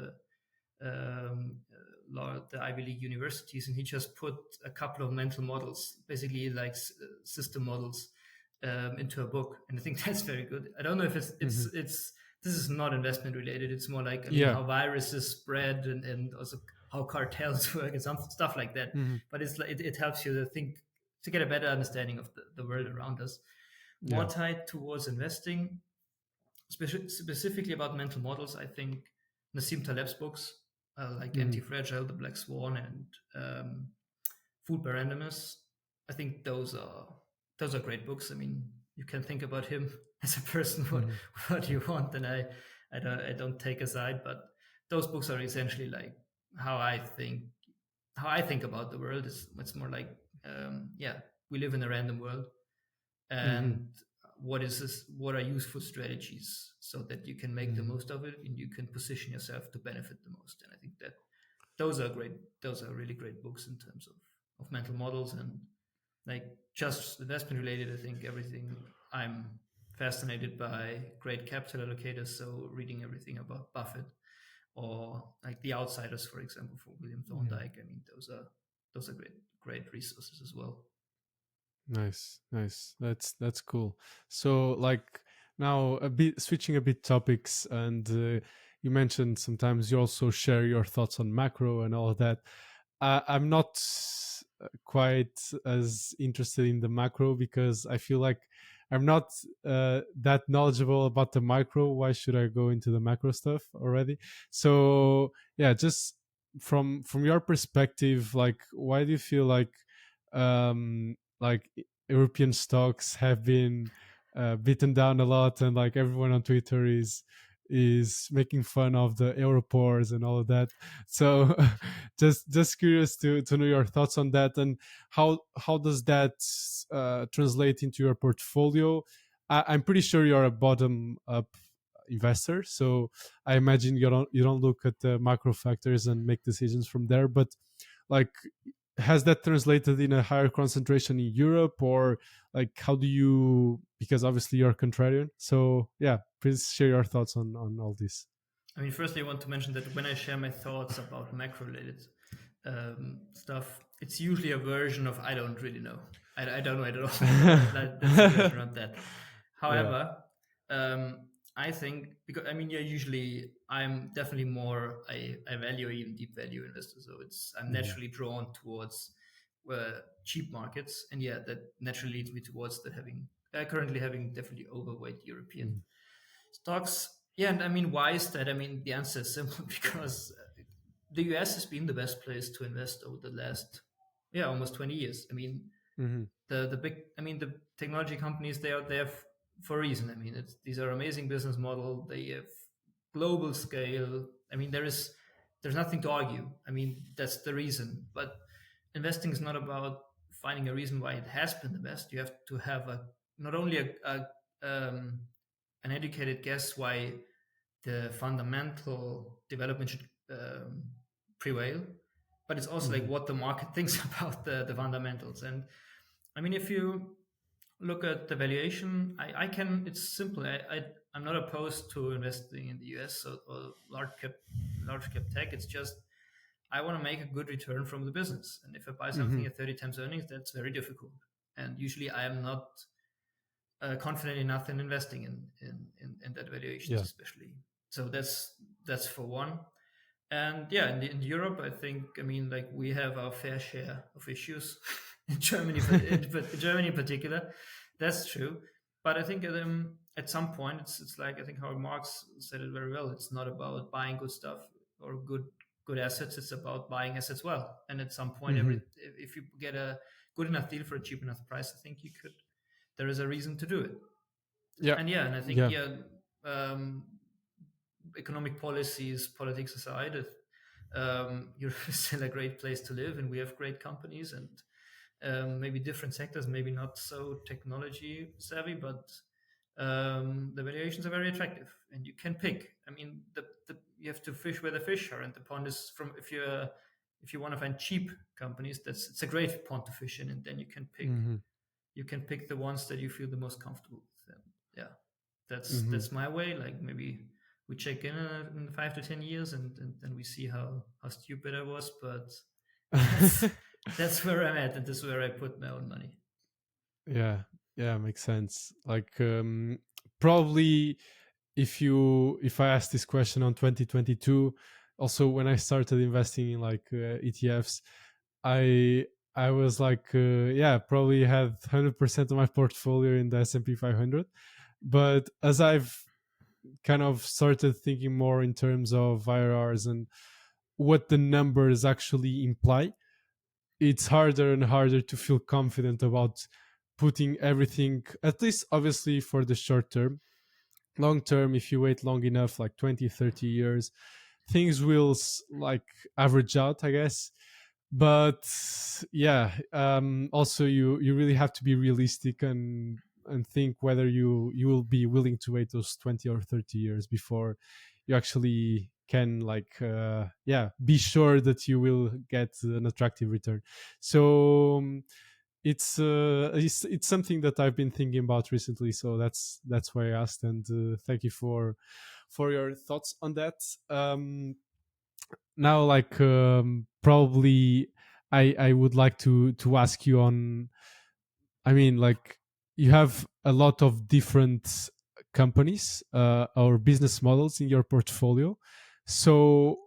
the Ivy League universities, and he just put a couple of mental models, basically like system models, into a book, and I think that's very good. I don't know if Hmm. it's this is not investment related. It's more like I mean Yeah. how viruses spread and also how cartels work and some stuff like that. Hmm. But it's like it helps you to think to get a better understanding of the world around us. More Yeah. tied towards investing, specifically about mental models, I think Nassim Taleb's books, like Hmm. Anti-Fragile, The Black Swan, and Food by Randomness, I think those are great books. I mean, you can think about him as a person Hmm. what you want, and I don't take a side, but those books are essentially like how I think how I think about the world. It's more like yeah, we live in a random world, Hmm. and what are useful strategies so that you can make the Hmm. most of it and you can position yourself to benefit the most. And I think that those are great those are really great books in terms of mental models and like just investment related. I think everything I'm fascinated by great capital allocators, so reading everything about Buffett or like The Outsiders, for example, for William Hmm. Thorndike. I mean, those are great resources as well. Nice, nice. That's cool. So, like now, a bit switching a bit topics, and you mentioned sometimes you also share your thoughts on macro and all of that. I'm not quite as interested in the macro because I feel like I'm not that knowledgeable about the micro. Why should I go into the macro stuff already? So yeah, just from your perspective, like why do you feel like European stocks have been beaten down a lot, and like everyone on Twitter is making fun of the Europors and all of that. So just curious to know your thoughts on that, and how does that translate into your portfolio? I'm pretty sure you're a bottom up investor, so I imagine you don't look at the macro factors and make decisions from there. But like, has that translated in a higher concentration in Europe, or like how do you, because obviously you're contrarian, so yeah, please share your thoughts on all this. I mean, firstly, I want to mention that when I share my thoughts about macro related stuff, it's usually a version of I don't really know. I don't know at all. That's the version of that. Yeah. However, I think because I mean, yeah, usually I'm definitely more I value or even deep value investor. So I'm Mhm. naturally drawn towards cheap markets, and yeah, that naturally leads me towards that having currently having definitely overweight European Mhm. stocks. Yeah, and I mean, why is that? I mean, the answer is simple because the US has been the best place to invest over the last, yeah, almost 20 years. I mean, Mhm. the big, I mean, the technology companies, they are there for a reason. I mean, these are amazing business model. They have global scale. I mean, there's nothing to argue. I mean, that's the reason. But investing is not about finding a reason why it has been the best. You have to have a not only an educated guess why the fundamental development should prevail, but it's also like Mhm. what the market thinks about the fundamentals. And I mean, if you look at the valuation, I can. It's simple. I'm not opposed to investing in the US or large cap tech. It's just I want to make a good return from the business. And if I buy something Mhm. at 30 times earnings, that's very difficult. And usually, I am not confident enough in investing in that valuations, Yeah. especially. So that's for one. And yeah, in Europe, I think I mean like we have our fair share of issues in Germany, but Germany in particular, that's true. But I think at some point, it's like I think Howard Marks said it very well. It's not about buying good stuff or good assets. It's about buying assets well. And at some point, Mhm. if you get a good enough deal for a cheap enough price, I think you could. There is a reason to do it. Yeah. And yeah, and I think Yeah. yeah, um, economic policies, politics aside, Europe is still a great place to live, and we have great companies and maybe different sectors, maybe not so technology savvy, but the valuations are very attractive, and you can pick. I mean, you have to fish where the fish are, and the pond is from if you want to find cheap companies, it's a great pond to fish in, and then Mhm. you can pick the ones that you feel the most comfortable with. And yeah, Mhm. that's my way. Like maybe we check in 5 to 10 years, and then we see how stupid I was. But that's that's where I'm at, and this is where I put my own money. Yeah. Yeah, makes sense. Like probably if I asked this question on 2022, also when I started investing in like ETFs, I I was like yeah, probably had 100% of my portfolio in the S&P 500. But as I've kind of started thinking more in terms of IRRs and what the numbers actually imply, it's harder and harder to feel confident about putting everything, at least obviously for the short term. Long term, if you wait long enough, like 20, 30 years, things will like average out, I guess. But yeah, also you really have to be realistic and think whether you will be willing to wait those 20 or 30 years before you actually can like yeah, be sure that you will get an attractive return. So it's something that I've been thinking about recently, so that's why I asked. And thank you for your thoughts on that. Now, like probably I would like to ask you on. I mean, like you have a lot of different companies or business models in your portfolio, so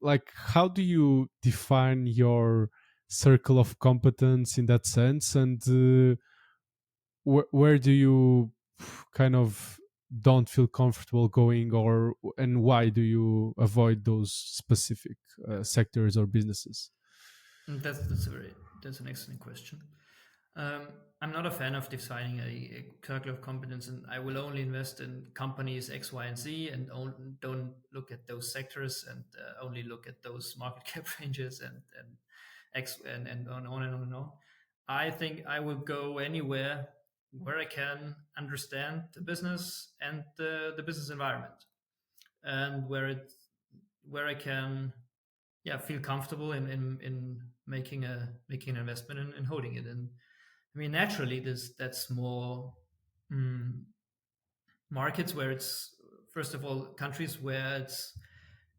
like how do you define your circle of competence in that sense, and where do you kind of don't feel comfortable going, or and why do you avoid those specific sectors or businesses? And that's an excellent question. I'm not a fan of defining a circle of competence, and I will only invest in companies X, Y, and Z, and don't look at those sectors, and only look at those market cap ranges and X and on and on and on. I think I will go anywhere where I can understand the business and the business environment, and where I can yeah feel comfortable in making an investment and holding it. And I mean, naturally, that's more mm, markets where it's first of all countries where it's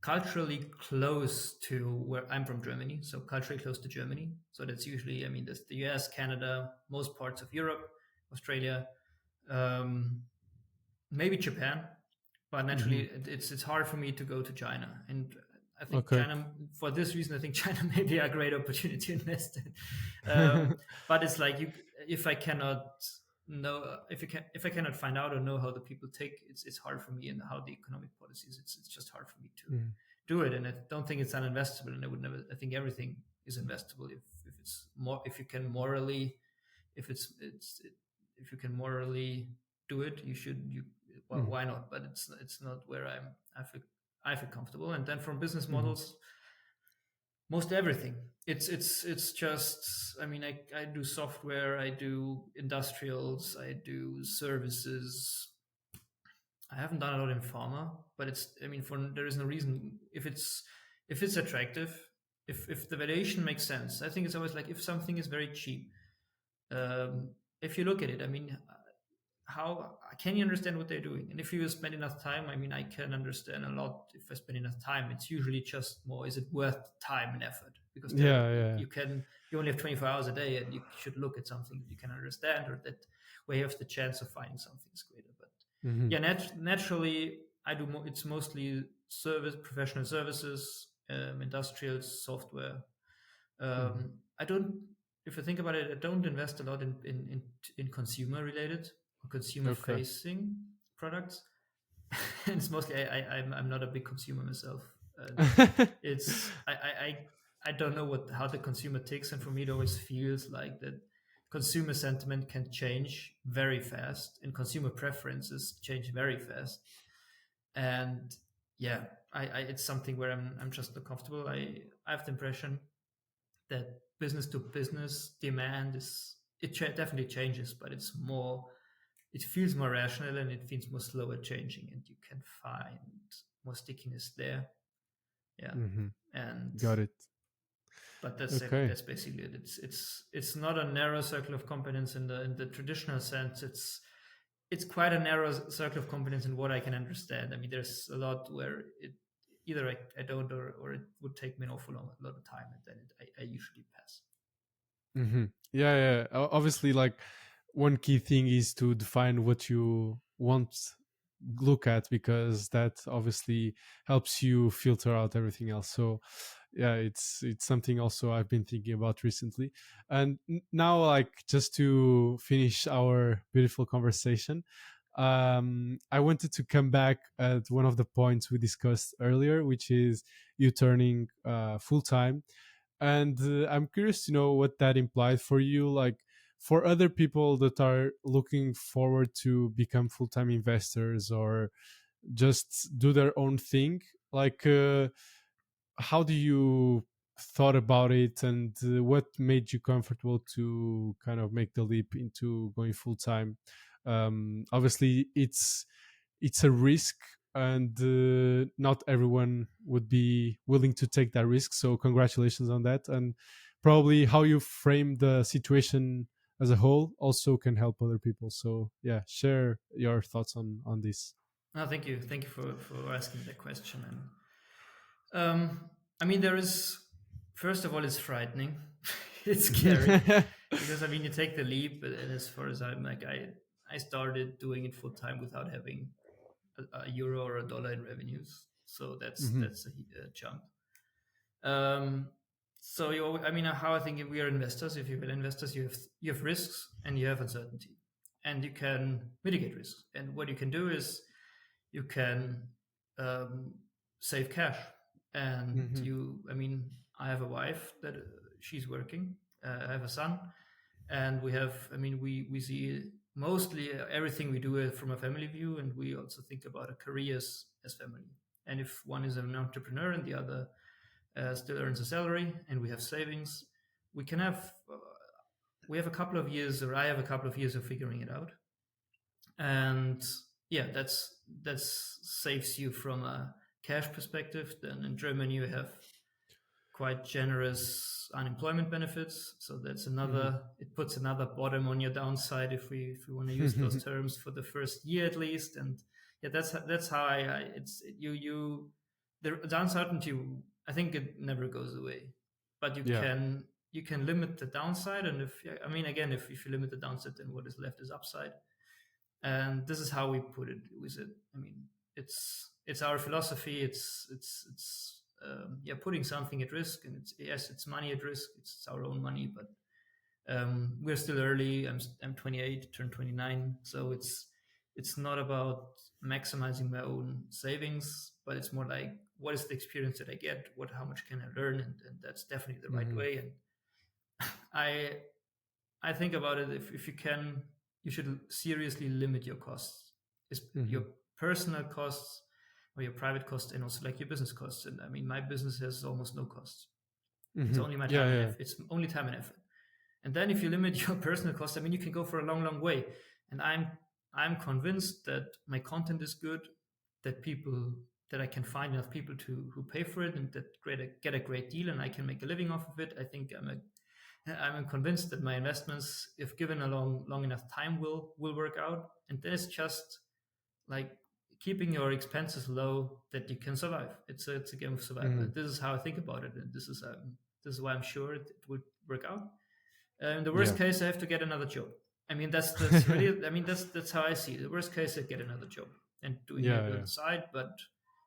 culturally close to where I'm from, Germany. So culturally close to Germany. So that's usually, I mean, there's the US, Canada, most parts of Europe, Australia, um, maybe Japan. But naturally, Hmm. it's hard for me to go to China, and I think Okay. China, for this reason, I think China may be a great opportunity to invest in. But it's like you, if I cannot know, if I cannot find out or know how the people take, it's hard for me, and how the economic policies, it's just hard for me to Mm, do it. And I don't think it's uninvestable, and I would never. I think everything is investable if it's more, if you can morally, if if you can morally do it, you should. You, well, mm, why not? But it's not where I feel comfortable. And then from business mhm. models, most everything. It's just, I mean, I do software, I do industrials, I do services. I haven't done a lot in pharma, but it's, I mean, for there is no reason, if it's attractive, if the valuation makes sense. I think it's always like, if something is very cheap, if you look at it, I mean, how can you understand what they're doing? And if you spend enough time, I mean, I can understand a lot. If I spend enough time, it's usually just more, is it worth time and effort? Because there, Yeah, yeah. you only have 24 hours a day, and you should look at something that you can understand, or that where you have the chance of finding something greater. But Hmm. yeah, naturally, I do it's mostly service, professional services, industrial software. Hmm. I don't. If I think about it, I don't invest a lot in consumer related or consumer Okay. facing products. And it's mostly, I'm not a big consumer myself, and it's I don't know what how the consumer ticks, and for me it always feels like that consumer sentiment can change very fast, and consumer preferences change very fast. And yeah, it's something where I'm just not comfortable. I have the impression that business to business demand is, definitely changes, but it's more, it feels more rational, and it feels more slower changing, and you can find more stickiness there. Yeah. Hmm. And Got it. but that's it, Okay. that's basically it. It's not a narrow circle of competence in the traditional sense. It's quite a narrow circle of competence in what I can understand. I mean, there's a lot where it either I don't, or it would take me an awful lot of time, and then I usually pass. Hmm. Yeah, yeah. Obviously, like one key thing is to define what you want look at, because that obviously helps you filter out everything else. So yeah, it's something also I've been thinking about recently. And now, like, just to finish our beautiful conversation, I wanted to come back at one of the points we discussed earlier, which is you turning full time. And I'm curious to know what that implied for you, like for other people that are looking forward to become full-time investors or just do their own thing. Like how do you thought about it, and what made you comfortable to kind of make the leap into going full-time? Obviously it's a risk, and not everyone would be willing to take that risk, so congratulations on that. And probably how you frame the situation as a whole also can help other people. So yeah, share your thoughts on this. No, thank you for asking that question. And I mean, there is, first of all, it's frightening. It's scary, because I mean, you take the leap, and as far as I'm like, I started doing it full time without having a euro or a dollar in revenues, so Hmm. that's a jump. Um, so I mean, how I think, if we are investors, if you're investors, you have risks and you have uncertainty, and you can mitigate risks. And what you can do is you can um, save cash. And Hmm. I mean, I have a wife that she's working. I have a son, and we have. I mean, we see mostly everything we do from a family view, and we also think about a career as family. And if one is an entrepreneur and the other still earns a salary, and we have savings, we can have. We have a couple of years, or I have a couple of years of figuring it out. And yeah, that's saves you from a cash perspective. Then in Germany you have quite generous unemployment benefits, so that's Hmm. another, it puts another bottom on your downside, if we want to use those terms, for the first year at least. And yeah, that's how I it's you the uncertainty, I think it never goes away, but Yeah. you can limit the downside. And if, I mean, again, if you limit the downside, then what is left is upside. And this is how we put it with it. I mean, it's our philosophy. It's yeah, putting something at risk, and it's, yes, it's money at risk. It's our own money, but we're still early. I'm 28, turned 29, so it's not about maximizing my own savings, but it's more like, what is the experience that I get? What, how much can I learn? And that's definitely the right Hmm. way. And I I think about it. If you can, you should seriously limit your costs, is Hmm. your personal costs or your private costs, and also like your business costs. And I mean, my business has almost no costs. It's Hmm. only my Yeah, time and yeah. effort. It's only time and effort. And then if you limit your personal costs, I mean, you can go for a long, long way. And I'm convinced that my content is good, that people that I can find enough people to who pay for it, and that get a great deal, and I can make a living off of it. I think I'm convinced that my investments, if given a long enough time, will work out. And then it's just like keeping your expenses low that you can survive. It's a game of survival. Hmm. And this is how I think about it, and this is why I'm sure it would work out. In the worst Yeah. case, I have to get another job. I mean, that's really. I mean, that's how I see it. The worst case, I get another job and doing Yeah, maybe on yeah. the side, but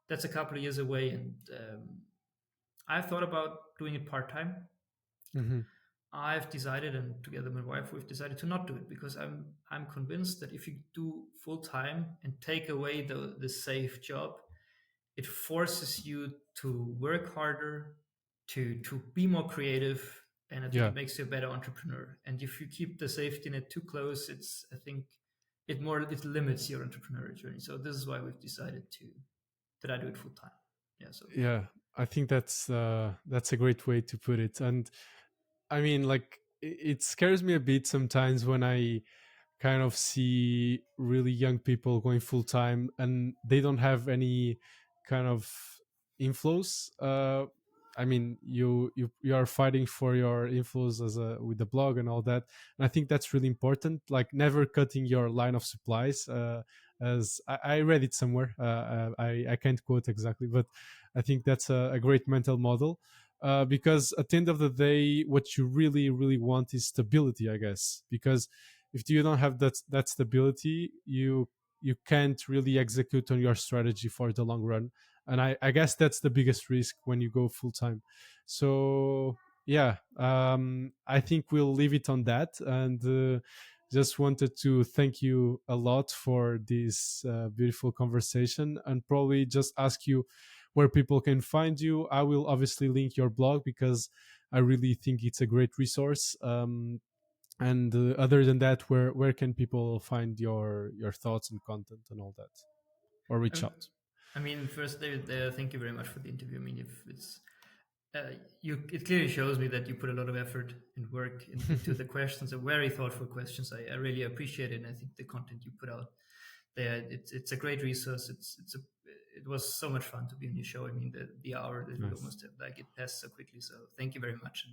that's a couple of years away. And I've thought about doing it part time. Hmm. I've decided, and together with my wife, we've decided to not do it because I'm convinced that if you do full time and take away the safe job, it forces you to work harder, to be more creative, and I think Yeah. it makes you a better entrepreneur. And if you keep the safety net too close, it's, I think it limits your entrepreneurial journey. So this is why we've decided to that I do it full time. Yeah. So Yeah. I think that's a great way to put it. And I mean, like, it scares me a bit sometimes when I kind of see really young people going full time and they don't have any kind of inflows. I mean, you are fighting for your inflows as a with the blog and all that, and I think that's really important. Like, never cutting your line of supplies. As I read it somewhere, I can't quote exactly, but I think that's a great mental model. Because at the end of the day, what you really want is stability, I guess. Because if you don't have that stability, you can't really execute on your strategy for the long run. And I guess that's the biggest risk when you go full time. So yeah, I think we'll leave it on that. And just wanted to thank you a lot for this beautiful conversation, and probably just ask you where people can find you. I will obviously link your blog because I really think it's a great resource. And other than that, where can people find your thoughts and content and all that, or reach um, out? I mean, first, David, thank you very much for the interview. I mean, if it's it clearly shows me that you put a lot of effort and work into the questions, are very thoughtful questions. I really appreciate it, and I think the content you put out there, it's a great resource. It was so much fun to be on your show. I mean, the hour that we Nice. almost have, like, it passed so quickly. So thank you very much.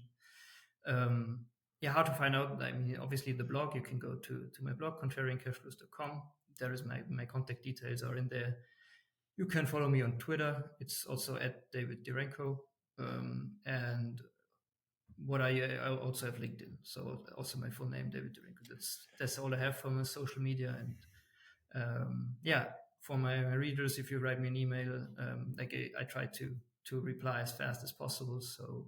And yeah, how to find out? I mean, obviously the blog. You can go to my blog, contrariancashflows.com. There is my contact details are in there. You can follow me on Twitter. It's also at David Diranko. And I also have LinkedIn. So also my full name, David Diranko. That's all I have for my social media. And yeah, for my readers, if you write me an email, like I try to reply as fast as possible. So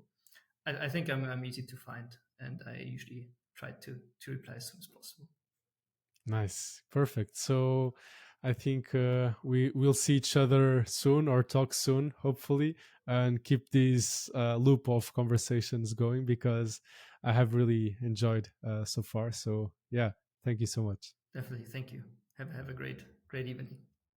I think I'm easy to find, and I usually try to reply as soon as possible. Nice. Perfect. So I think we will see each other soon, or talk soon, hopefully, and keep this loop of conversations going, because I have really enjoyed so far. So yeah, thank you so much. Definitely, thank you. Have a great evening.